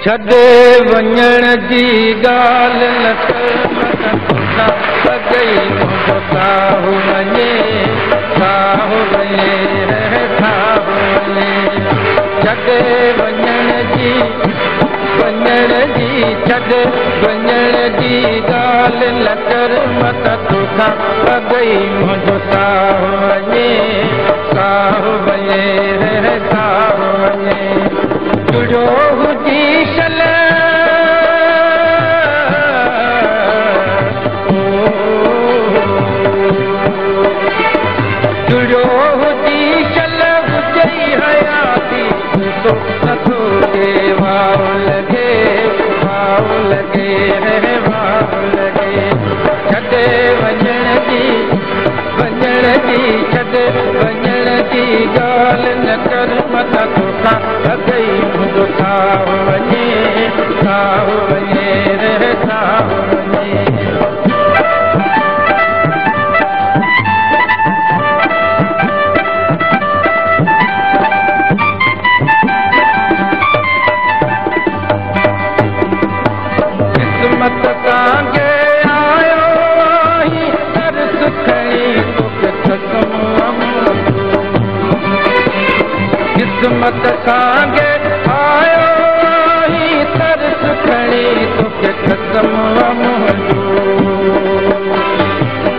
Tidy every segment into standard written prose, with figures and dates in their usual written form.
छॾे वञण जी ॻाल्हि न कर गई साहु वञे साहु वञे साहु वञे छॾे वञण जी छॾे वञण जी ॻाल्हि न कर मत तोखां गई मुंहिंजो साहु वञे साहु वञे साहु वञे जुड़ो हुजी शल जुड़ो हुजी शल हुजई हयाती तो नथो के वाव लगे छॾे वञण जी छॾे वञण जी ॻाल्हि न कर मथां तोखां अगई मुंहिंजो साहु वञे साहु वञे साहु वञे किस्मत कांगे आयो आहीं तरस खणी तोखे कसम किस्मत कांगे आयो आहीं तरस खणी तोखे कसम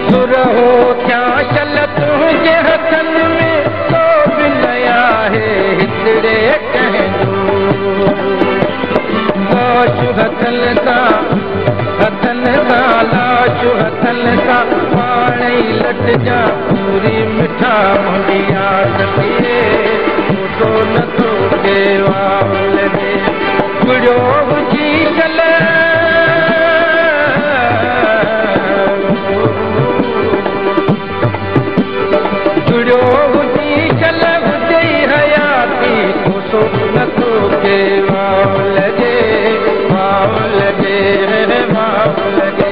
सुर हो क्या शल तुंहिंजे हथनि में तो बि न आहे हिकिड़े कंहिंजो हथनि सां लाशू हथनि सां पाण ई लटजा पूरी मिठा मुंडिया थिए फोटो नथो के वाव लॻे गुड़ो हुजी शल जुड़ो हुजी शल हुजई हयाती फोटो नथो के वाव लॻे वाव लॻे वाव लॻे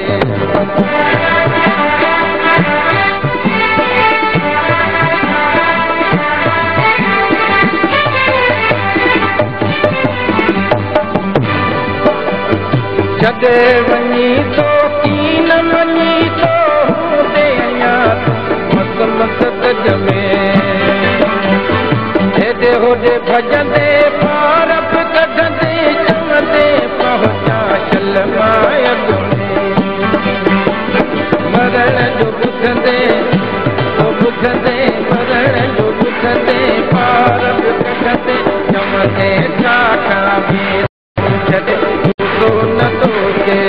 छॾे वञी तो कीन वञी तो होॾे अञा मस मस गज में हेॾे होॾे भॼंदे पार बि कढंदे चवंदे पहुचा शल मायग में मरण जो ॿुधंदे मरण जो ॿुधंदे पार बि कढंदे चवंदे छा कयां छॾे नथो के